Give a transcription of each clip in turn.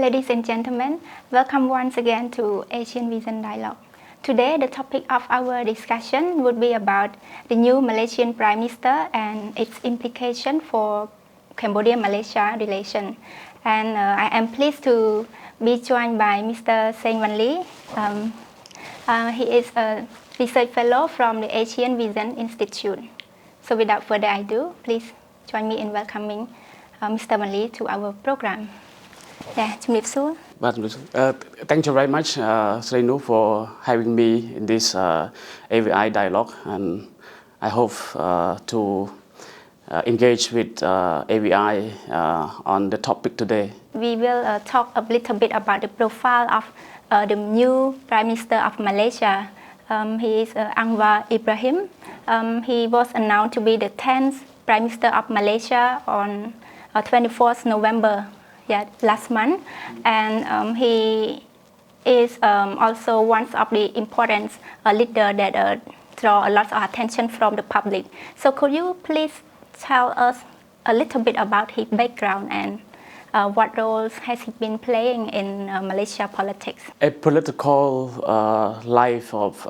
Ladies and gentlemen, welcome once again to Asian Vision Dialogue. Today, the topic of our discussion would be about the new Malaysian Prime Minister and its implication for Cambodia-Malaysia relation. And I am pleased to be joined by Mr. Sreynou. He is a research fellow from the Asian Vision Institute. So without further ado, please join me in welcoming Mr. Mali to our program. Thank you very much, Sreynou, for having me in this AVI dialogue, and I hope to engage with AVI on the topic today. We will talk a little bit about the profile of the new Prime Minister of Malaysia. He is Anwar Ibrahim. He was announced to be the 10th Prime Minister of Malaysia on 24th November. Last month, and he is also one of the important leaders that draw a lot of attention from the public. So could you please tell us a little bit about his background and what roles has he been playing in Malaysia politics? A political life of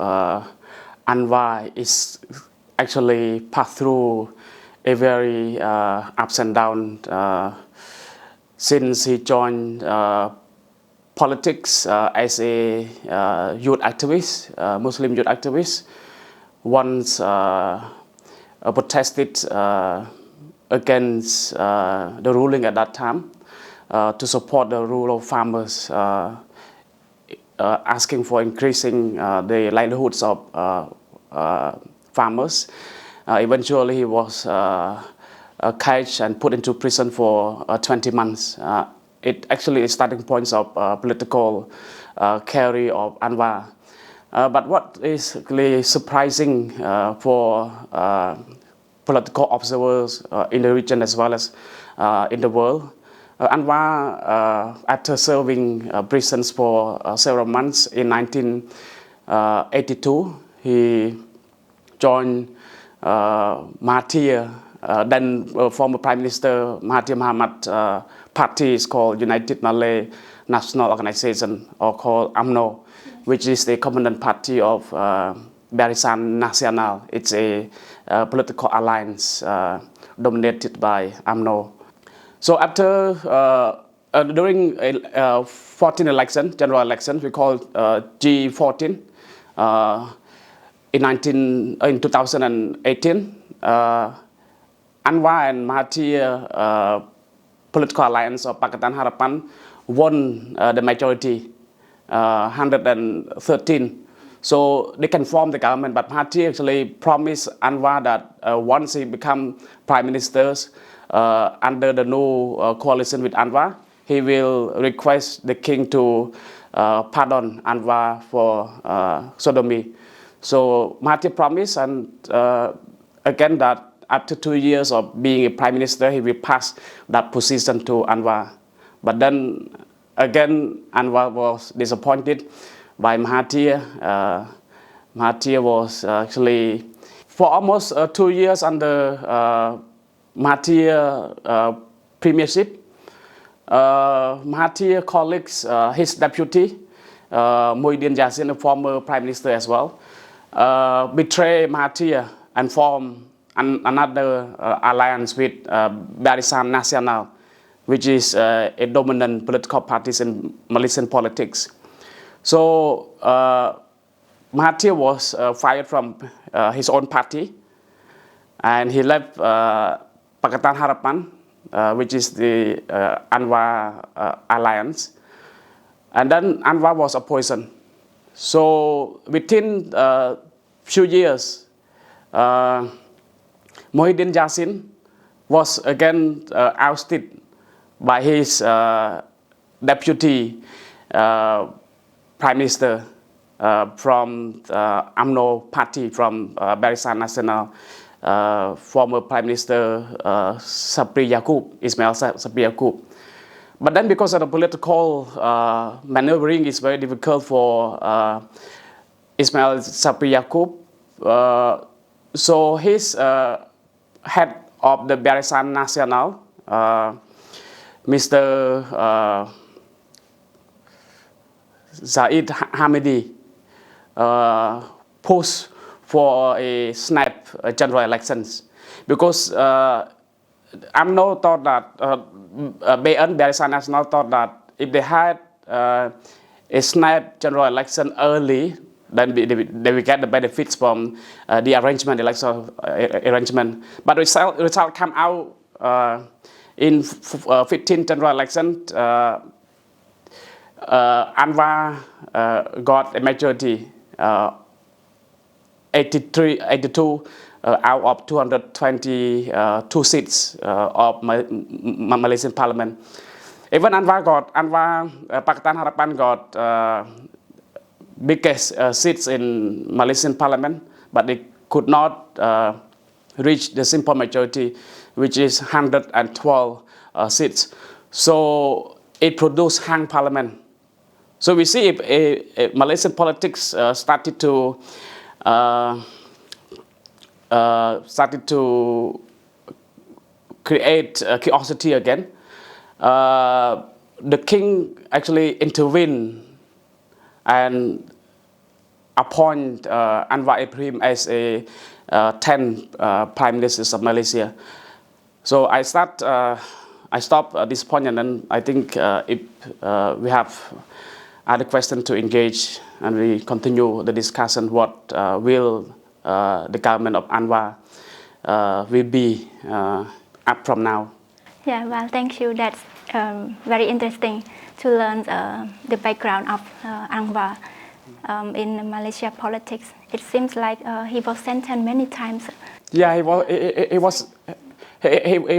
Anwar is actually passed through a very ups and downs. Since he joined politics as a youth activist, Muslim youth activist, once protested against the ruling at that time to support the rule of farmers, asking for increasing the livelihoods of farmers. Eventually, he was caged and put into prison for 20 months. It actually is starting points of political career of Anwar. But what is really surprising for political observers in the region as well as in the world, Anwar, after serving prisons for several months in 1982, he joined Mahathir, then former Prime Minister Mahathir Mohamad party is called United Malay National Organization, or called UMNO, which is the commandant party of Barisan Nasional. It's a political alliance dominated by UMNO. So after during a 14 election, general election, we call G14 in 2018. Anwar and Mahathir political alliance of Pakatan Harapan won the majority, 113. So they can form the government, but Mahathir actually promised Anwar that once he become prime minister under the new coalition with Anwar, he will request the king to pardon Anwar for sodomy. So Mahathir promised, and again that after 2 years of being a prime minister, he will pass that position to Anwar. But then again, Anwar was disappointed by Mahathir. Mahathir was actually, for almost 2 years under Mahathir premiership, Mahathir colleagues, his deputy, Muhyiddin Yassin, a former prime minister as well, betrayed Mahathir and formed another alliance with Barisan Nasional, which is a dominant political party in Malaysian politics. So Mahathir was fired from his own party, and he left Pakatan Harapan, which is the Anwar alliance, and then Anwar was poisoned. So within few years, Muhyiddin Yassin was again ousted by his deputy prime minister from UMNO party, from Barisan Nasional, former prime minister Ismail Sabri Yaakob. But then because of the political maneuvering is very difficult for Ismail Sabri Yaakob, so his head of the Barisan Nasional, Mr. Zahid Hamidi pushed for a snap general elections, because UMNO thought that BN Barisan Nasional thought that if they had a snap general election early, then they will get the benefits from the electoral arrangement. But result come out in 15 general election. Anwar got a majority, 82 out of 222 seats of Malaysian parliament. Even Pakatan Harapan got biggest seats in Malaysian parliament, but they could not reach the simple majority, which is 112 seats. So it produced hung parliament. So we see if Malaysian politics started to create chaosity again. The king actually intervened and appoint Anwar Ibrahim as a 10th Prime Minister of Malaysia. So I stop this point, and then I think if we have other questions to engage, and we continue the discussion, what will the government of Anwar will be up from now. Yeah, well, thank you. That's very interesting to learn the background of Anwar in Malaysia politics. It seems like he was sentenced many times. Yeah, he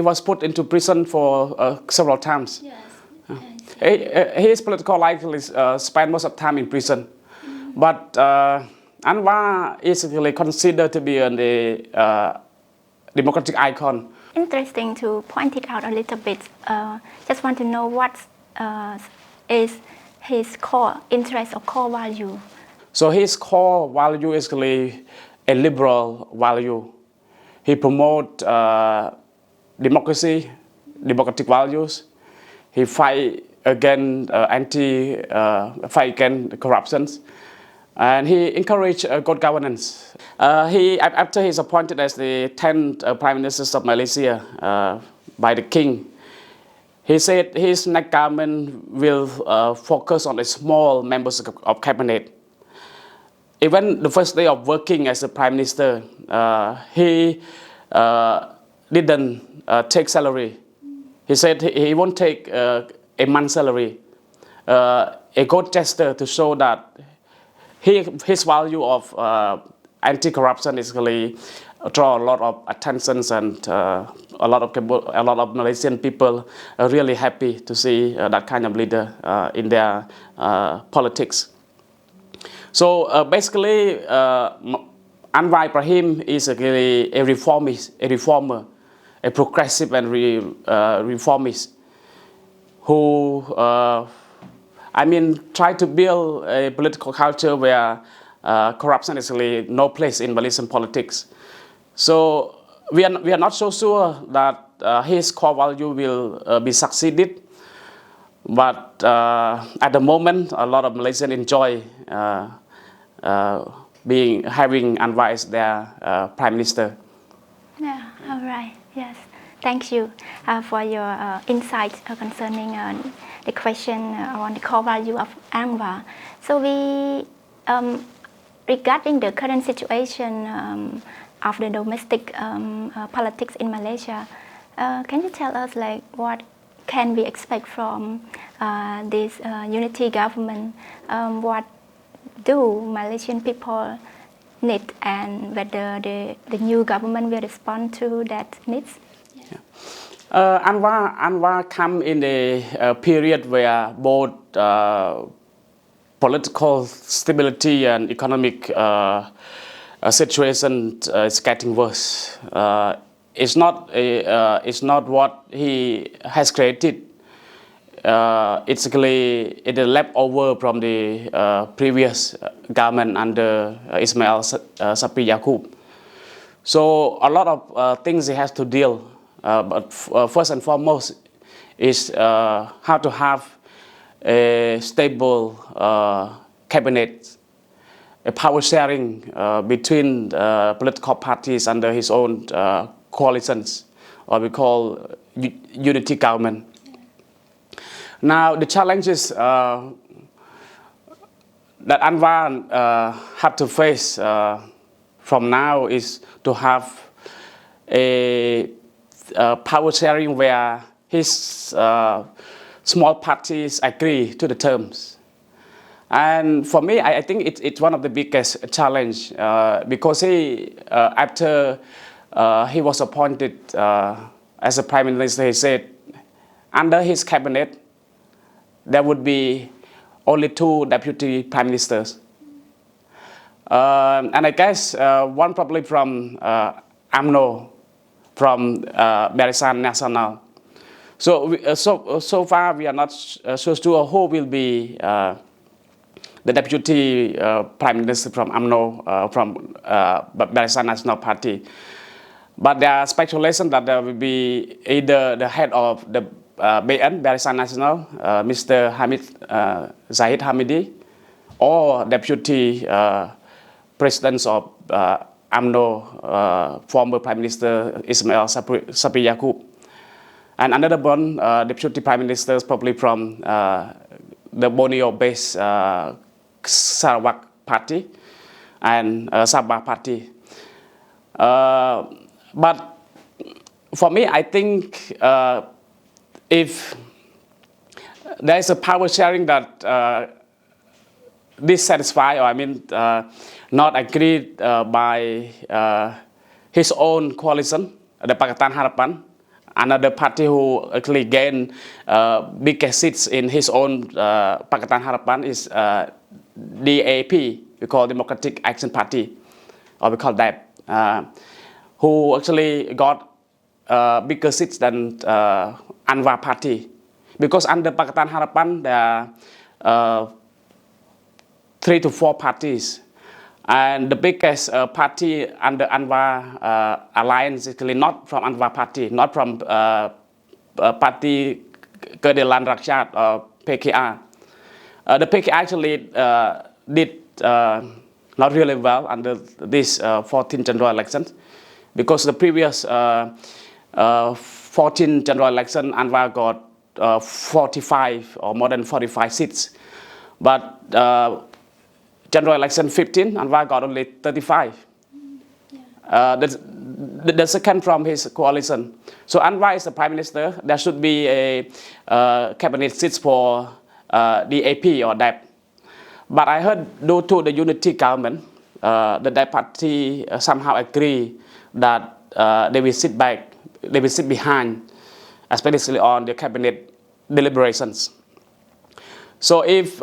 was put into prison for several times. Yes. His political life spent most of the time in prison. But Anwar is really considered to be a democratic icon. Interesting to point it out a little bit. Just want to know what is his core interest or core value. So his core value is really a liberal value. He promotes democracy, democratic values. He fight against fight against corruption, and he encouraged good governance. After he's appointed as the 10th Prime Minister of Malaysia by the King, he said his next government will focus on the small members of cabinet. Even the first day of working as a Prime Minister, he didn't take salary. He said he won't take a month's salary. A good gesture to show that his value of anti-corruption is really draw a lot of attention, and a lot of Malaysian people are really happy to see that kind of leader in their politics. So basically, Anwar Ibrahim is really a reformer, a progressive and reformist who, try to build a political culture where corruption is really no place in Malaysian politics. So we are not so sure that his core value will be succeeded, but at the moment, a lot of Malaysians enjoy having Anwar as their Prime Minister. Yeah, all right. Yes, thank you for your insight concerning the question on the core value of Anwar. So we, regarding the current situation of the domestic politics in Malaysia, can you tell us what can we expect from this unity government? What do Malaysian people need, and whether the new government will respond to that needs? Yeah. Anwar come in a period where both political stability and economic situation is getting worse. It's not what he has created. It's really left over from the previous government under Ismail Sabri Yaakob. So a lot of things he has to deal. But first and foremost is how to have a stable cabinet, a power sharing between political parties under his own coalitions, or we call unity government. Now the challenges that Anwar had to face from now is to have a power sharing where his small parties agree to the terms. And for me, I think it's one of the biggest challenge because after he was appointed as a prime minister, he said under his cabinet there would be only 2 deputy prime ministers. And I guess one probably from UMNO, from Barisan Nasional. So far we are not so sure who will be the deputy prime minister from UMNO, from Barisan Nasional Party. But there are speculation that there will be either the head of the BN, Barisan Nasional, Mr. Hamid Zahid Hamidi, or deputy president of UMNO, former Prime Minister Ismail Sabri Yaakob. And another one, deputy prime minister, probably from the Borneo-based Sarawak Party and Sabah Party. But for me, I think if there is a power sharing that dissatisfied, or I mean not agreed by his own coalition, the Pakatan Harapan, another party who actually gained bigger seats in his own Pakatan Harapan is DAP, we call Democratic Action Party, or we call DAP, who actually got bigger seats than Anwar Party. Because under Pakatan Harapan, there are 3 to 4 parties. And the biggest party under Anwar alliance is actually not from Anwar Party, not from Party Keadilan Rakyat or PKR. The PKR actually did not really well under this 14th general election, because the previous 14th general election, Anwar got 45 or more than 45 seats. But general election 15, Anwar got only 35. The second from his coalition. So Anwar is the prime minister. There should be a cabinet seats for the AP or DAP. But I heard due to the unity government, the DAP party somehow agree that they will sit back, they will sit behind, especially on the cabinet deliberations. So if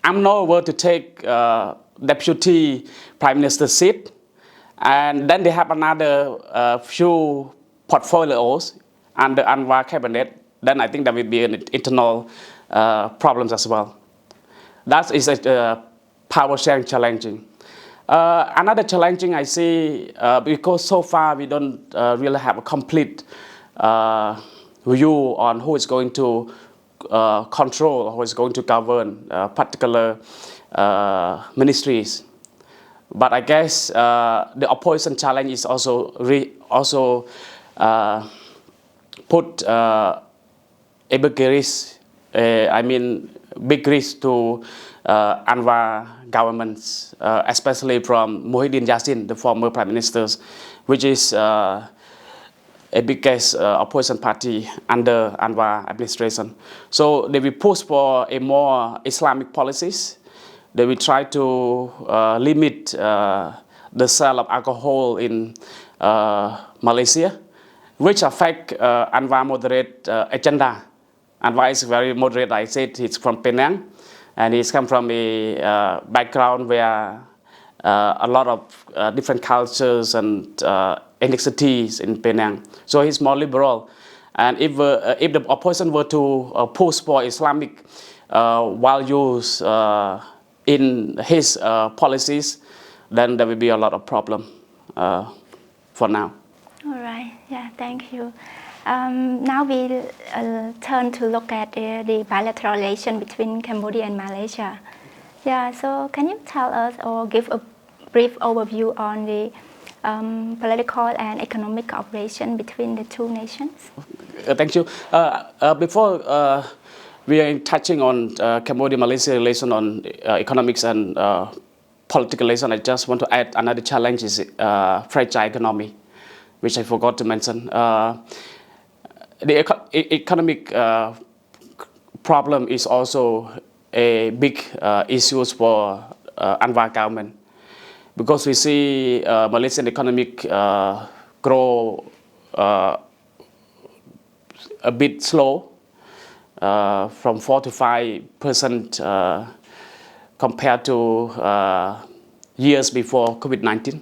UMNO were to take deputy prime minister seat, and then they have another few portfolios under Anwar cabinet, then I think there will be an internal problems as well. That is a power sharing challenging. Another challenging I see, because so far we don't really have a complete view on who is going to control or who is going to govern particular ministries. But I guess the opposition challenge is also put a big risk, big risk to Anwar governments, especially from Muhyiddin Yassin, the former prime minister, which is a biggest opposition party under Anwar administration. So they will push for a more Islamic policies. They will try to limit the sale of alcohol in Malaysia, which affect Anwar moderate agenda. Anwar is very moderate. I said he's from Penang, and he's come from a background where a lot of different cultures and ethnicities in Penang. So he's more liberal. And if the opposition were to push for Islamic values in his policies, then there will be a lot of problem for now. All right. Yeah, thank you. Now we turn to look at the bilateral relation between Cambodia and Malaysia. Yeah, so can you tell us or give a brief overview on the political and economic cooperation between the two nations? Thank you. Before we are touching on Cambodia-Malaysia relation on economics and political relation, I just want to add another challenge is fragile economy, which I forgot to mention. The economic problem is also a big issue for Anwar government, because we see Malaysian economic grow a bit slow, from 4 to 5% compared to years before COVID-19.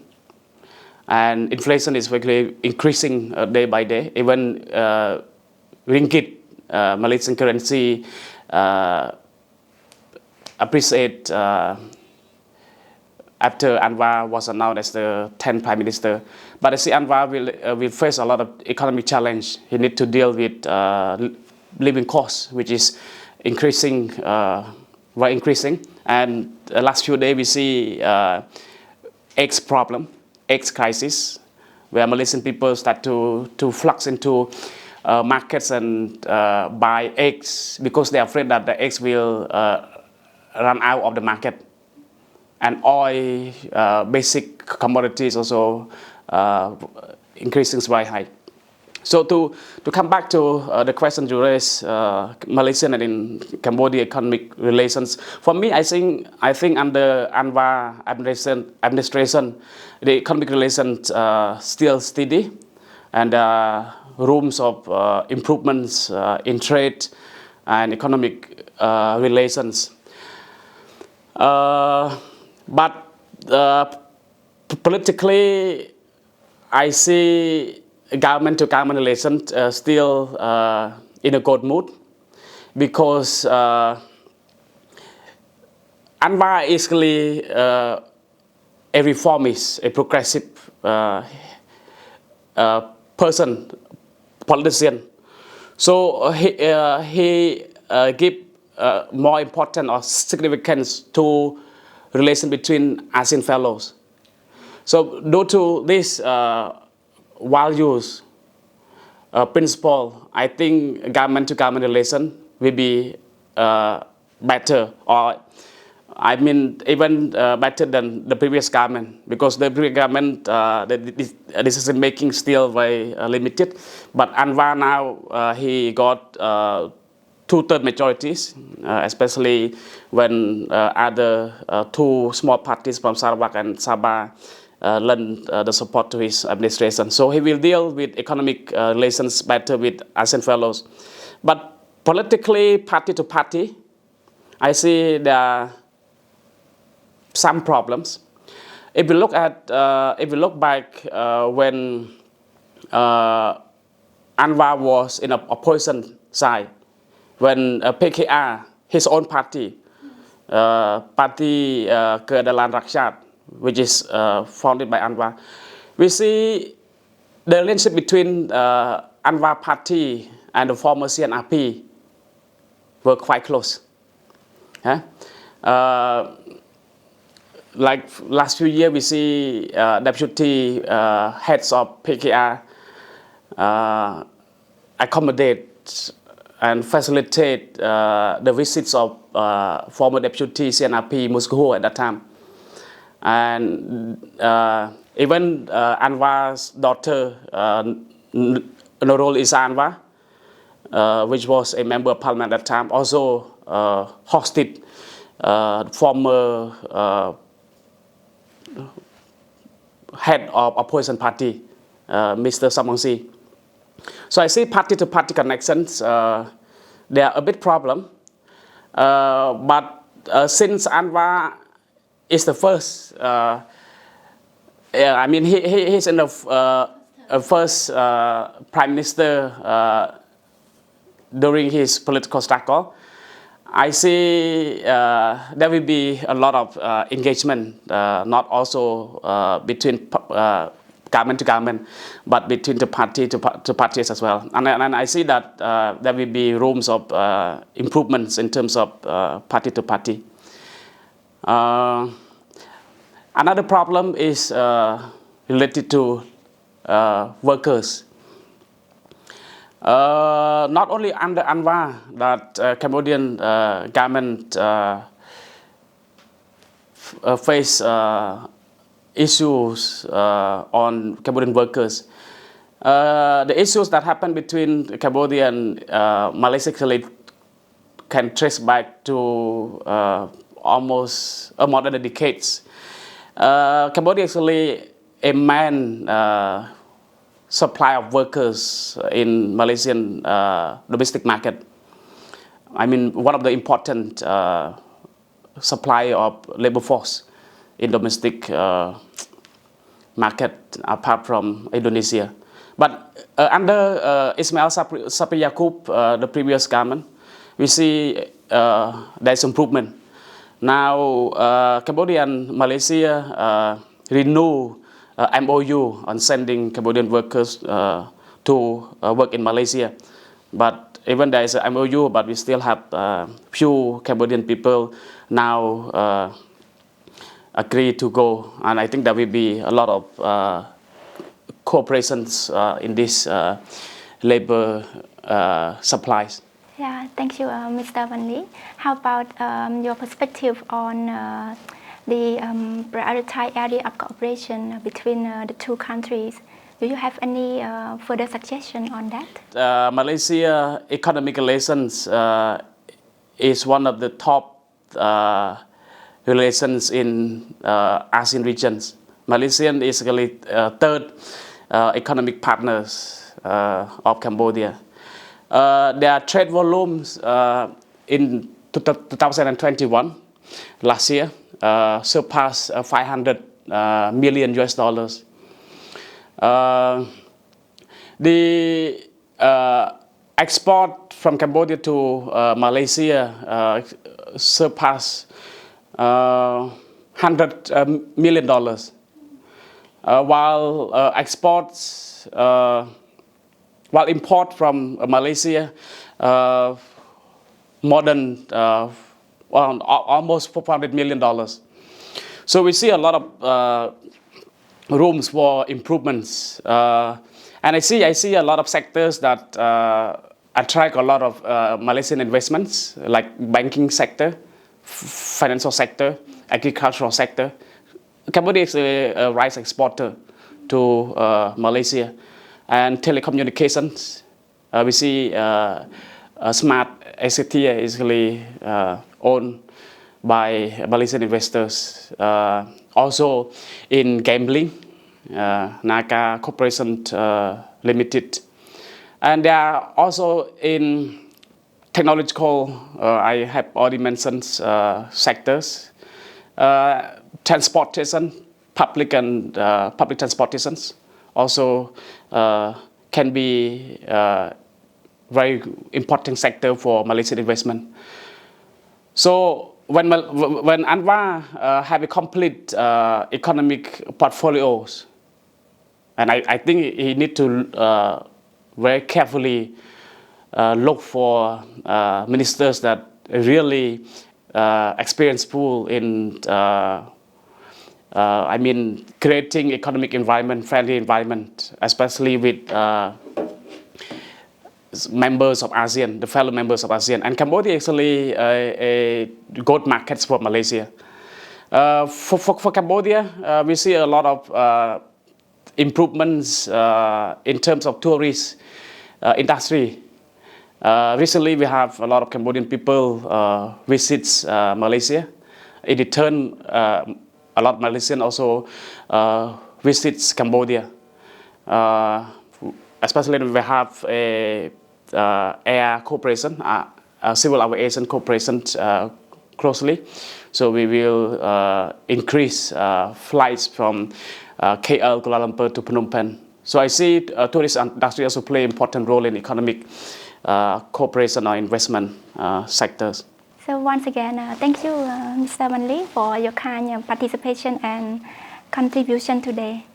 And inflation is regularly increasing day by day. Even ringgit, Malaysian currency, appreciate after Anwar was announced as the 10th Prime Minister. But I see Anwar will face a lot of economic challenge. He needs to deal with living costs, which is increasing, very increasing. And the last few days we see eggs problem, eggs crisis, where Malaysian people start to flux into markets and buy eggs because they are afraid that the eggs will run out of the market. And oil, basic commodities also increasing very high. So to come back to the question you raised, Malaysian and in Cambodia economic relations. For me, I think under Anwar administration, the economic relations still steady, and rooms of improvements in trade and economic relations. But politically, I see government-to-government relations still in a good mood, because Anwar is really a reformist, a progressive person, politician. So he give more important or significance to relation between ASEAN fellows. So due to this values, principle, I think government-to-government relation will be better, or I mean even better than the previous government, because the previous government, the decision making still very limited. But Anwar now he got 2/3 majorities, especially when other two small parties from Sarawak and Sabah lend the support to his administration. So he will deal with economic relations better with ASEAN fellows. But politically, party to party, I see there are some problems. If we look back when Anwar was in a opposition side, when PKR, his own party, Parti Keadilan Rakyat, which is founded by Anwar, we see the relationship between Anwar party and the former CNRP were quite close. Like last few years, we see deputy heads of PKR accommodate and facilitate the visits of former deputy CNRP Muskuho at that time. And even Anwar's daughter, Nurul Isa Anwar, which was a member of parliament at that time, also hosted former head of opposition party, Mr. Samongsi. So I see party-to-party connections, they are a bit problem. But since Anwar is the first, I mean he's in the first prime minister during his political struggle, I see there will be a lot of engagement, not also between government to government, but between the party to parties as well. And I see that there will be rooms of improvements in terms of party to party. Another problem is related to workers. Not only under Anwar that Cambodian government face issues on Cambodian workers. The issues that happen between Cambodia and Malaysia actually can trace back to almost more than a decades. Cambodia is actually a main supply of workers in Malaysian domestic market. I mean, one of the important supply of labor force in domestic market apart from Indonesia. But under Ismail Sabri Yaakob, the previous government, we see there's improvement. Now, Cambodia and Malaysia renew MOU on sending Cambodian workers to work in Malaysia. But even there is an MOU, but we still have few Cambodian people now agree to go. And I think there will be a lot of cooperations in this labor supplies. Yeah, thank you, Mr. Van Lee. How about your perspective on the prioritized area of cooperation between the two countries? Do you have any further suggestion on that? Malaysia economic relations is one of the top relations in ASEAN regions. Malaysia is really third economic partners of Cambodia. Their trade volumes in 2021, last year, surpassed $500 million US dollars. The export from Cambodia to Malaysia surpassed $100 million, while exports, while import from Malaysia more than almost $400 million. So we see a lot of rooms for improvements, and I see a lot of sectors that attract a lot of Malaysian investments, like banking sector, financial sector, agricultural sector. Cambodia is a rice exporter to Malaysia, and telecommunications. We see smart ICT is really owned by Malaysian investors. Also in gambling, Naga Corporation Limited, and they are also in technological. I have already mentioned sectors, transportation, public and public transportations also can be very important sector for Malaysian investment. So when Anwar have a complete economic portfolios, and I think he need to very carefully look for ministers that really experienced pool in I mean creating economic environment, friendly environment, especially with members of ASEAN, the fellow members of ASEAN. And Cambodia is actually a good market for Malaysia. For Cambodia, we see a lot of improvements in terms of tourist industry. Recently, we have a lot of Cambodian people visits Malaysia. In return, a lot of Malaysians also visits Cambodia. Especially we have a air cooperation, civil aviation cooperation closely. So we will increase flights from KL, Kuala Lumpur to Phnom Penh. So I see tourist industry also play an important role in economic cooperation or investment sectors. So once again, thank you, Mr. Van Lee, for your kind participation and contribution today.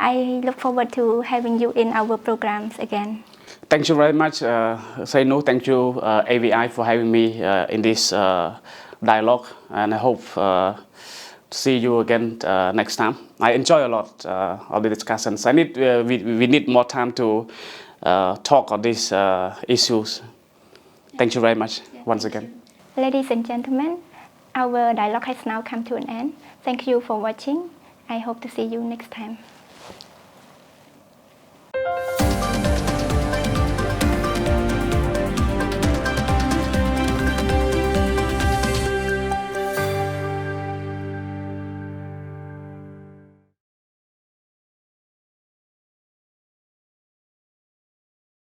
I look forward to having you in our programs again. Thank you very much, Sreynou. Thank you, AVI, for having me in this dialogue, and I hope to see you again next time. I enjoy a lot of the discussions. We need more time to talk on these issues. Thank you very much once again. Ladies and gentlemen, our dialogue has now come to an end. Thank you for watching. I hope to see you next time.